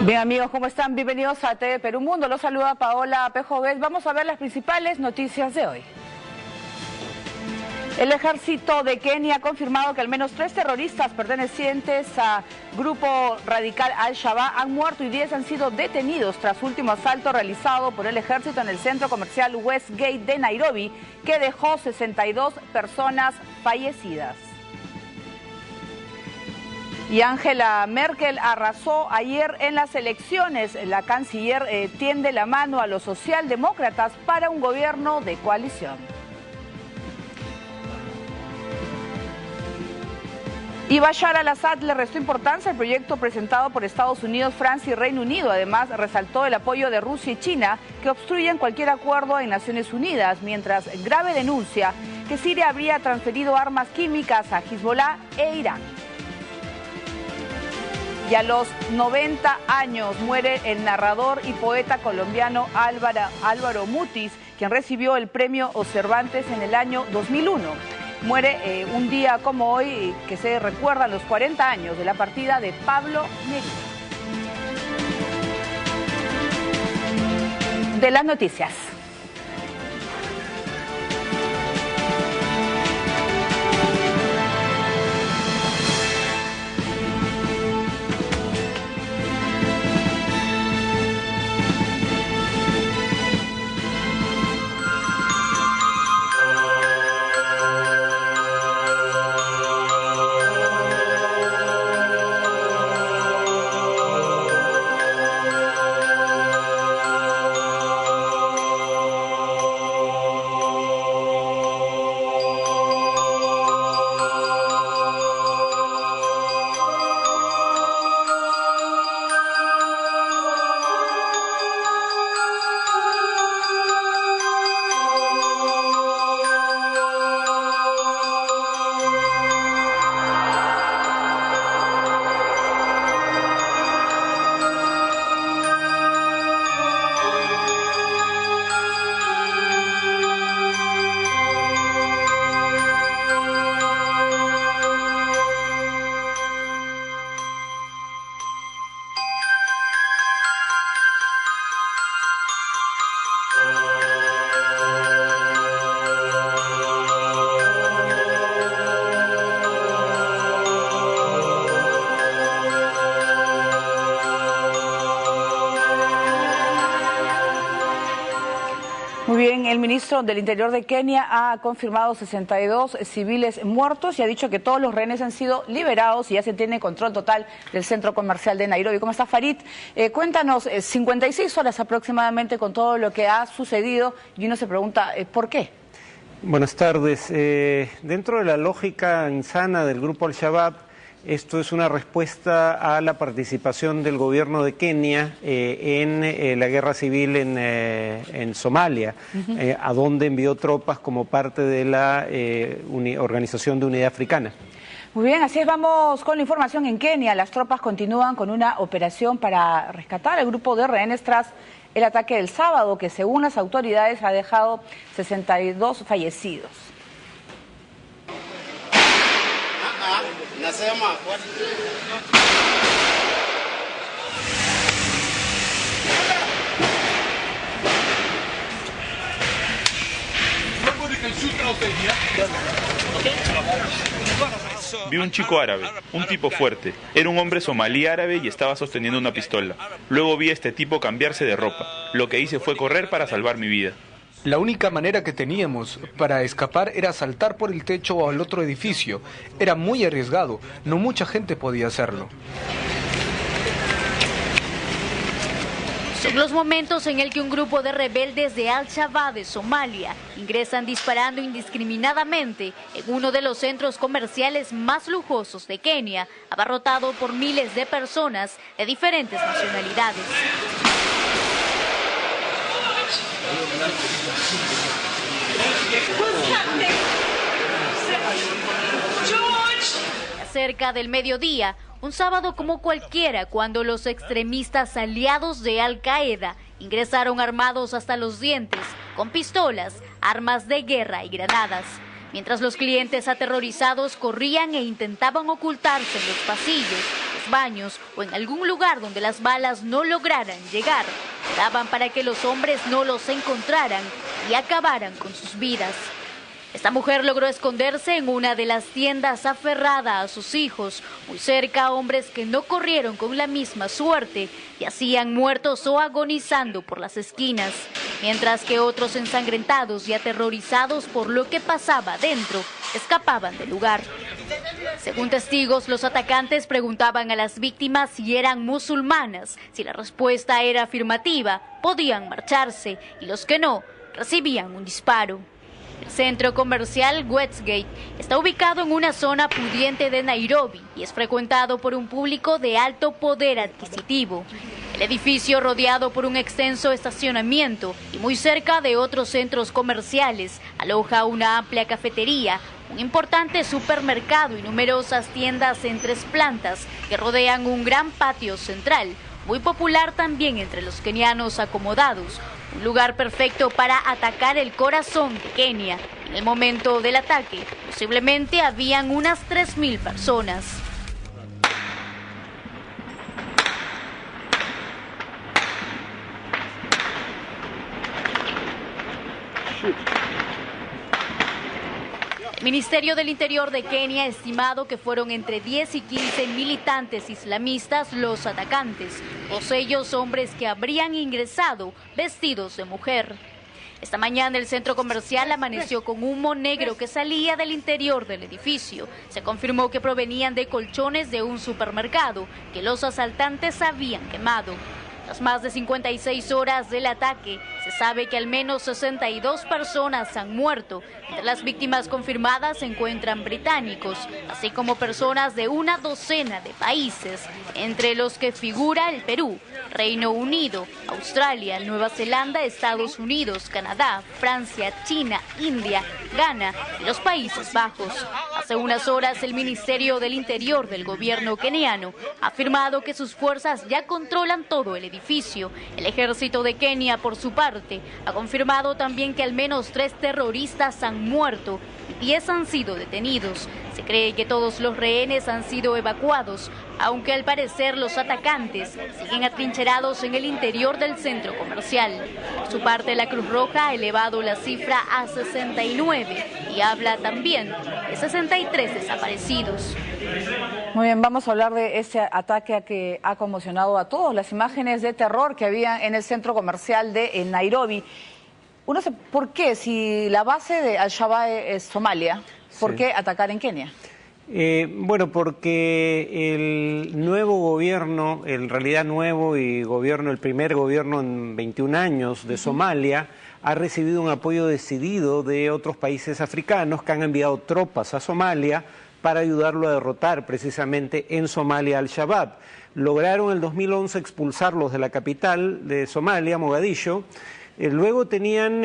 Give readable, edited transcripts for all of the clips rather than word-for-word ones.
Bien, amigos, ¿cómo están? Bienvenidos a TV Perú Mundo. Los saluda Paola Pejoves. Vamos a ver las principales noticias de hoy. El ejército de Kenia ha confirmado que al menos 3 terroristas pertenecientes a grupo radical Al-Shabaab han muerto y 10 han sido detenidos tras último asalto realizado por el ejército en el centro comercial Westgate de Nairobi, que dejó 62 personas fallecidas. Y Angela Merkel arrasó ayer en las elecciones. La canciller tiende la mano a los socialdemócratas para un gobierno de coalición. Y Bashar al-Assad le restó importancia al proyecto presentado por Estados Unidos, Francia y Reino Unido. Además, resaltó el apoyo de Rusia y China, que obstruyen cualquier acuerdo en Naciones Unidas, mientras grave denuncia que Siria habría transferido armas químicas a Hezbollah e Irán. Y a los 90 años muere el narrador y poeta colombiano Álvaro Mutis, quien recibió el premio Cervantes en el año 2001. Muere un día como hoy, que se recuerdan los 40 años de la partida de Pablo Neruda. De las noticias. Muy bien, el ministro del Interior de Kenia ha confirmado 62 civiles muertos y ha dicho que todos los rehenes han sido liberados y ya se tiene control total del centro comercial de Nairobi. ¿Cómo está, Farid? Cuéntanos, 56 horas aproximadamente con todo lo que ha sucedido y uno se pregunta, ¿por qué? Buenas tardes. Dentro de la lógica insana del grupo Al-Shabaab, esto es una respuesta a la participación del gobierno de Kenia en la guerra civil en Somalia, a donde envió tropas como parte de la Organización de Unidad Africana. Muy bien, así es, vamos con la información en Kenia. Las tropas continúan con una operación para rescatar al grupo de rehenes tras el ataque del sábado, que según las autoridades ha dejado 62 fallecidos. Vi un chico árabe, un tipo fuerte. Era un hombre somalí árabe y estaba sosteniendo una pistola. Luego vi a este tipo cambiarse de ropa. Lo que hice fue correr para salvar mi vida. La única manera que teníamos para escapar era saltar por el techo o al otro edificio. Era muy arriesgado, no mucha gente podía hacerlo. Son los momentos en el que un grupo de rebeldes de Al-Shabaab de Somalia ingresan disparando indiscriminadamente en uno de los centros comerciales más lujosos de Kenia, abarrotado por miles de personas de diferentes nacionalidades. Cerca del mediodía, un sábado como cualquiera, cuando los extremistas aliados de Al-Qaeda ingresaron armados hasta los dientes, con pistolas, armas de guerra y granadas. Mientras los clientes aterrorizados corrían e intentaban ocultarse en los pasillos, los baños o en algún lugar donde las balas no lograran llegar. Daban para que los hombres no los encontraran y acabaran con sus vidas. Esta mujer logró esconderse en una de las tiendas aferrada a sus hijos, muy cerca a hombres que no corrieron con la misma suerte, yacían muertos o agonizando por las esquinas, mientras que otros ensangrentados y aterrorizados por lo que pasaba dentro, escapaban del lugar. Según testigos, los atacantes preguntaban a las víctimas si eran musulmanas. Si la respuesta era afirmativa, podían marcharse, y los que no, recibían un disparo. El centro comercial Westgate está ubicado en una zona pudiente de Nairobi y es frecuentado por un público de alto poder adquisitivo. El edificio, rodeado por un extenso estacionamiento y muy cerca de otros centros comerciales, aloja una amplia cafetería, un importante supermercado y numerosas tiendas en 3 plantas que rodean un gran patio central, muy popular también entre los kenianos acomodados. Un lugar perfecto para atacar el corazón de Kenia. En el momento del ataque, posiblemente habían unas 3.000 personas. El Ministerio del Interior de Kenia ha estimado que fueron entre 10 y 15 militantes islamistas los atacantes, todos ellos hombres que habrían ingresado vestidos de mujer. Esta mañana el centro comercial amaneció con humo negro que salía del interior del edificio. Se confirmó que provenían de colchones de un supermercado que los asaltantes habían quemado. Tras más de 56 horas del ataque, se sabe que al menos 62 personas han muerto. Entre las víctimas confirmadas se encuentran británicos, así como personas de una docena de países, entre los que figura el Perú, Reino Unido, Australia, Nueva Zelanda, Estados Unidos, Canadá, Francia, China, India, Ghana y los Países Bajos. Hace unas horas el Ministerio del Interior del gobierno keniano ha afirmado que sus fuerzas ya controlan todo el edificio. El ejército de Kenia, por su parte, ha confirmado también que al menos 3 terroristas han muerto y 10 han sido detenidos. Se cree que todos los rehenes han sido evacuados, aunque al parecer los atacantes siguen atrincherados en el interior del centro comercial. Por su parte, la Cruz Roja ha elevado la cifra a 69 y habla también de 63 desaparecidos. Muy bien, vamos a hablar de ese ataque que ha conmocionado a todos, las imágenes de terror que había en el centro comercial de Nairobi. Uno se, ¿por qué? Si la base de Al-Shabaab es Somalia, ¿por qué atacar en Kenia? Bueno, porque el nuevo gobierno, en realidad nuevo y gobierno, el primer gobierno en 21 años de Somalia, ha recibido un apoyo decidido de otros países africanos que han enviado tropas a Somalia para ayudarlo a derrotar precisamente en Somalia Al-Shabaab. Lograron en el 2011 expulsarlos de la capital de Somalia, Mogadiscio. Luego tenían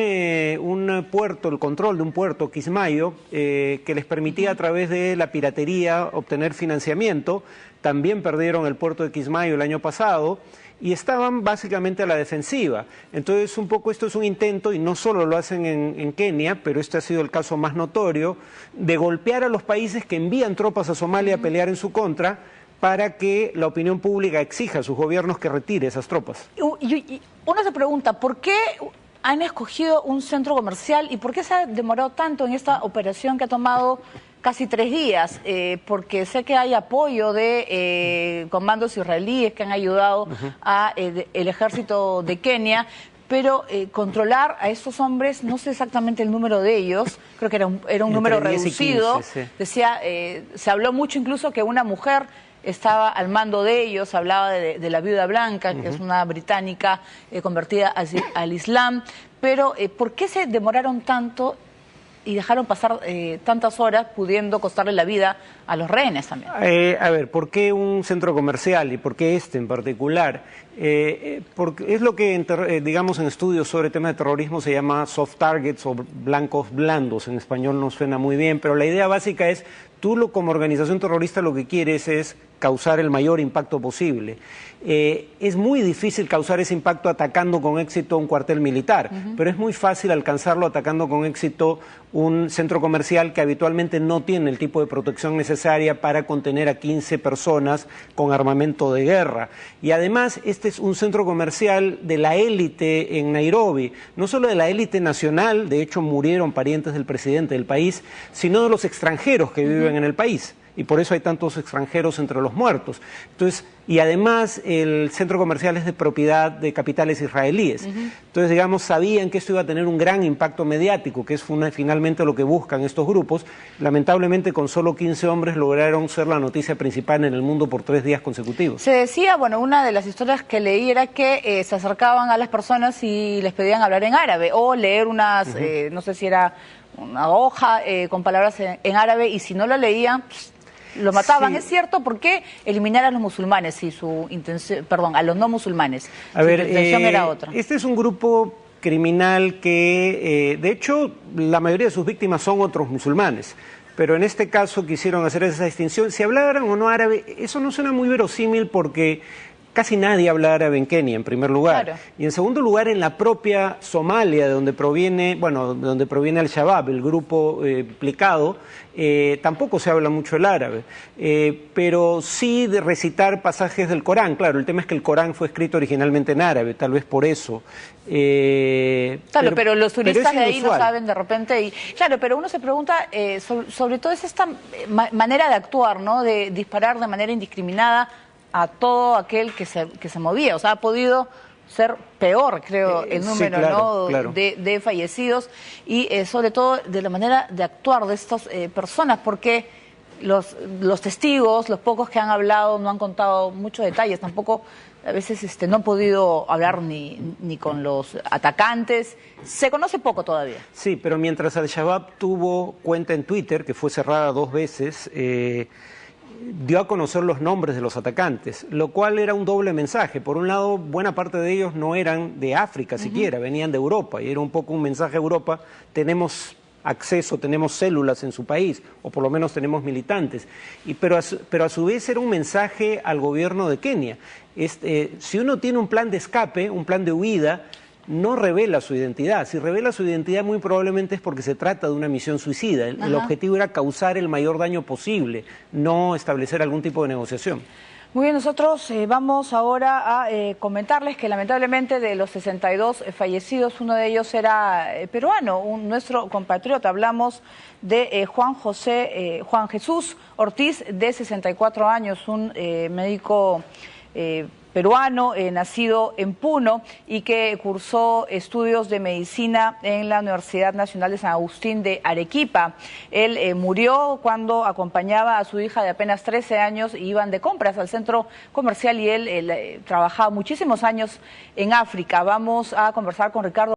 un puerto, el control de un puerto, Kismayo, que les permitía a través de la piratería obtener financiamiento. También perdieron el puerto de Kismayo el año pasado y estaban básicamente a la defensiva. Entonces, un poco esto es un intento, y no solo lo hacen en Kenia, pero este ha sido el caso más notorio, de golpear a los países que envían tropas a Somalia a pelear en su contra, para que la opinión pública exija a sus gobiernos que retire esas tropas. Y uno se pregunta, ¿por qué han escogido un centro comercial y por qué se ha demorado tanto en esta operación que ha tomado casi 3 días? Porque sé que hay apoyo de comandos israelíes que han ayudado a el ejército de Kenia, pero controlar a estos hombres, no sé exactamente el número de ellos, creo que era un número reducido. 15, sí. Decía, se habló mucho incluso que una mujer estaba al mando de ellos, hablaba de la viuda blanca, que es una británica convertida al Islam, pero ¿por qué se demoraron tanto y dejaron pasar tantas horas pudiendo costarle la vida a los rehenes también? A ver, ¿por qué un centro comercial y por qué este en particular? Porque es lo que, digamos, en estudios sobre temas de terrorismo se llama soft targets o blancos blandos. En español no suena muy bien, pero la idea básica es Tú como organización terrorista lo que quieres es causar el mayor impacto posible. Es muy difícil causar ese impacto atacando con éxito un cuartel militar, pero es muy fácil alcanzarlo atacando con éxito un centro comercial que habitualmente no tiene el tipo de protección necesaria para contener a 15 personas con armamento de guerra. Y además, este es un centro comercial de la élite en Nairobi, no solo de la élite nacional, de hecho murieron parientes del presidente del país, sino de los extranjeros que viven en el país. Y por eso hay tantos extranjeros entre los muertos. Entonces, y además el centro comercial es de propiedad de capitales israelíes. Entonces, digamos, sabían que esto iba a tener un gran impacto mediático, que es finalmente lo que buscan estos grupos. Lamentablemente, con solo 15 hombres lograron ser la noticia principal en el mundo por 3 días consecutivos. Se decía, bueno, una de las historias que leí era que se acercaban a las personas y les pedían hablar en árabe o leer unas, no sé si era una hoja con palabras en árabe, y si no lo leían, lo mataban. Sí. ¿Es cierto? ¿Por qué eliminar a los musulmanes si su intención, perdón, a los no musulmanes? A ver, su intención era otra. Este es un grupo criminal que, de hecho, la mayoría de sus víctimas son otros musulmanes. Pero en este caso quisieron hacer esa distinción. Si hablaran o no árabe, eso no suena muy verosímil porque casi nadie habla árabe en Kenia, en primer lugar. Claro. Y en segundo lugar, en la propia Somalia, de donde proviene, bueno, de donde proviene Al-Shabaab, el grupo implicado, tampoco se habla mucho el árabe. Pero sí de recitar pasajes del Corán. Claro, el tema es que el Corán fue escrito originalmente en árabe, tal vez por eso. Claro, pero los turistas de ahí no saben de repente. Y, claro, pero uno se pregunta, sobre todo es esta manera de actuar, ¿no? De disparar de manera indiscriminada a todo aquel que se movía. O sea, ha podido ser peor, creo, el número, sí, claro, ¿no? Claro. de fallecidos, y sobre todo de la manera de actuar de estas personas, porque los testigos, los pocos que han hablado, no han contado muchos detalles, tampoco a veces no han podido hablar ni con los atacantes. Se conoce poco todavía. Sí, pero mientras Al-Shabaab tuvo cuenta en Twitter, que fue cerrada 2 veces, dio a conocer los nombres de los atacantes, lo cual era un doble mensaje. Por un lado, buena parte de ellos no eran de África siquiera, venían de Europa, y era un poco un mensaje a Europa: tenemos acceso, tenemos células en su país, o por lo menos tenemos militantes. Pero a su vez era un mensaje al gobierno de Kenia. Si uno tiene un plan de escape, un plan de huida, no revela su identidad. Si revela su identidad, muy probablemente es porque se trata de una misión suicida. El objetivo era causar el mayor daño posible, no establecer algún tipo de negociación. Muy bien, nosotros vamos ahora a comentarles que lamentablemente de los 62 fallecidos, uno de ellos era peruano, nuestro compatriota. Hablamos de Juan Jesús Ortiz, de 64 años, un médico peruano, nacido en Puno, y que cursó estudios de medicina en la Universidad Nacional de San Agustín de Arequipa. Él murió cuando acompañaba a su hija de apenas 13 años y iban de compras al centro comercial, y él trabajaba muchísimos años en África. Vamos a conversar con Ricardo